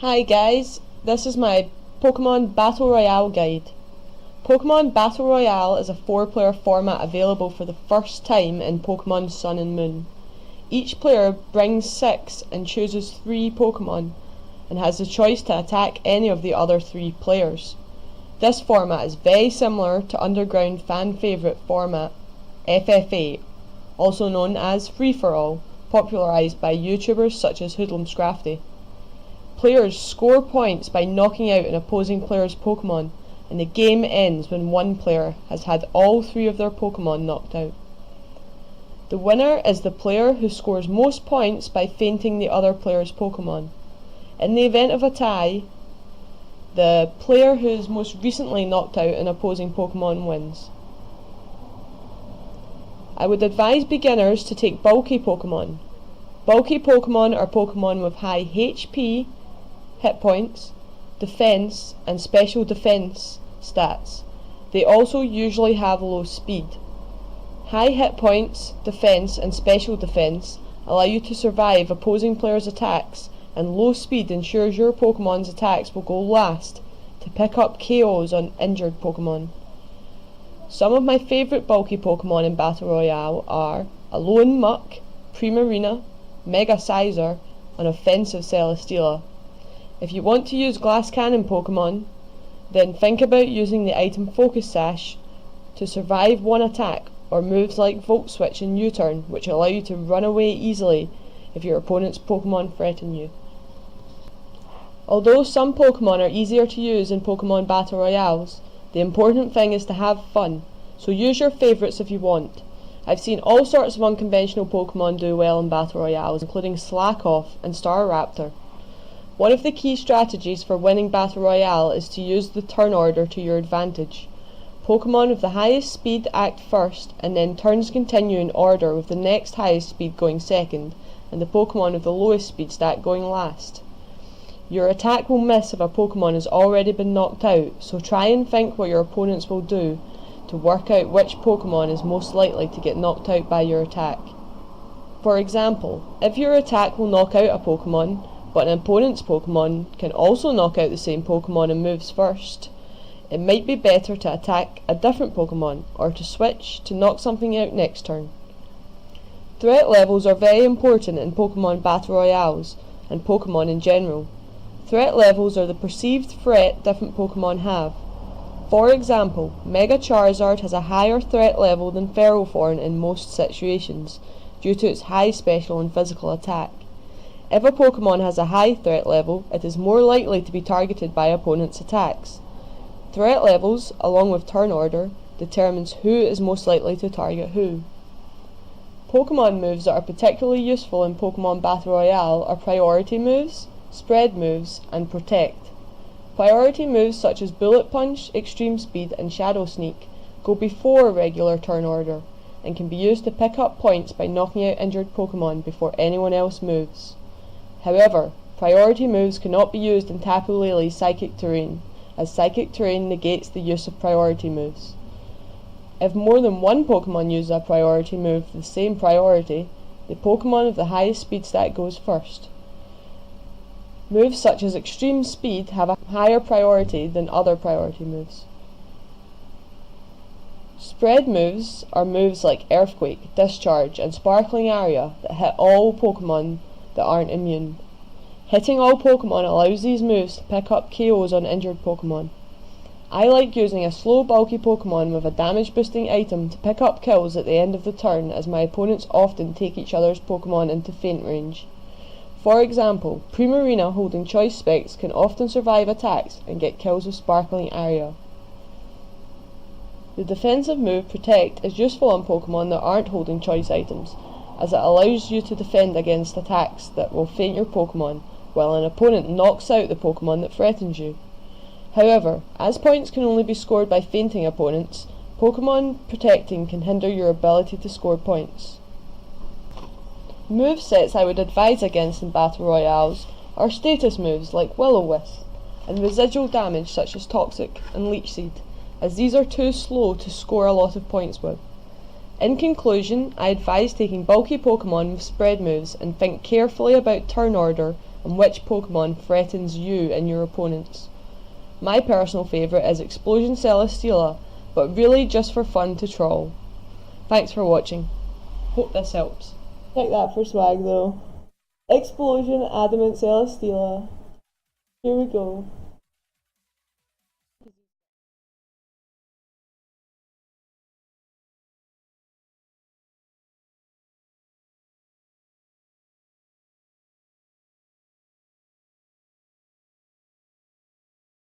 Hi guys, this is my Pokemon Battle Royale guide. Pokemon Battle Royale is a 4-player format available for the first time in Pokemon Sun and Moon. Each player brings 6 and chooses 3 Pokemon and has the choice to attack any of the other 3 players. This format is very similar to Underground fan favourite format FFA, also known as Free For All, popularised by YouTubers such as HoodlumsCrafty. Players score points by knocking out an opposing player's Pokemon, and the game ends when one player has had all 3 of their Pokemon knocked out. The winner is the player who scores most points by fainting the other player's Pokemon. In the event of a tie, the player who is most recently knocked out an opposing Pokemon wins. I would advise beginners to take bulky Pokemon. Bulky Pokemon are Pokemon with high HP, hit points, defense, and special defense stats. They also usually have low speed. High hit points, defense, and special defense allow you to survive opposing players' attacks, and low speed ensures your Pokemon's attacks will go last to pick up KOs on injured Pokemon. Some of my favourite bulky Pokemon in Battle Royale are Alolan Muck, Primarina, Mega Scizor, and Offensive Celesteela. If you want to use Glass Cannon Pokemon, then think about using the item Focus Sash to survive one attack, or moves like Volt Switch and U-Turn, which allow you to run away easily if your opponent's Pokemon threaten you. Although some Pokemon are easier to use in Pokemon Battle Royales, the important thing is to have fun, so use your favourites if you want. I've seen all sorts of unconventional Pokemon do well in Battle Royales, including Slackoth and Staraptor. One of the key strategies for winning Battle Royale is to use the turn order to your advantage. Pokemon with the highest speed act first, and then turns continue in order with the next highest speed going second, and the Pokemon with the lowest speed stat going last. Your attack will miss if a Pokemon has already been knocked out, so try and think what your opponents will do to work out which Pokemon is most likely to get knocked out by your attack. For example, if your attack will knock out a Pokemon, but an opponent's Pokemon can also knock out the same Pokemon and moves first, it might be better to attack a different Pokemon, or to switch to knock something out next turn. Threat levels are very important in Pokemon Battle Royales, and Pokemon in general. Threat levels are the perceived threat different Pokemon have. For example, Mega Charizard has a higher threat level than Ferrothorn in most situations, due to its high special and physical attack. If a Pokemon has a high threat level, it is more likely to be targeted by opponents' attacks. Threat levels, along with turn order, determines who is most likely to target who. Pokemon moves that are particularly useful in Pokemon Battle Royale are priority moves, spread moves, and protect. Priority moves such as Bullet Punch, Extreme Speed, and Shadow Sneak go before regular turn order, and can be used to pick up points by knocking out injured Pokemon before anyone else moves. However, priority moves cannot be used in Tapu Lele's Psychic Terrain, as Psychic Terrain negates the use of priority moves. If more than one Pokemon uses a priority move with the same priority, the Pokemon with the highest speed stat goes first. Moves such as Extreme Speed have a higher priority than other priority moves. Spread moves are moves like Earthquake, Discharge, and Sparkling Aria that hit all Pokemon that aren't immune. Hitting all Pokemon allows these moves to pick up KOs on injured Pokemon. I like using a slow bulky Pokemon with a damage boosting item to pick up kills at the end of the turn, as my opponents often take each other's Pokemon into feint range. For example, Primarina holding Choice Specs can often survive attacks and get kills with Sparkling Aria. The defensive move Protect is useful on Pokemon that aren't holding choice items, as it allows you to defend against attacks that will feint your Pokemon, while an opponent knocks out the Pokemon that threatens you. However, as points can only be scored by feinting opponents, Pokemon protecting can hinder your ability to score points. Movesets I would advise against in Battle Royales are status moves like Will-O-Wisp, and residual damage such as Toxic and Leech Seed, as these are too slow to score a lot of points with. In conclusion, I advise taking bulky Pokemon with spread moves and think carefully about turn order and which Pokemon threatens you and your opponents. My personal favourite is Explosion Celesteela, but really just for fun to troll. Thanks for watching. Hope this helps. Take that for swag though. Explosion Adamant Celesteela. Here we go.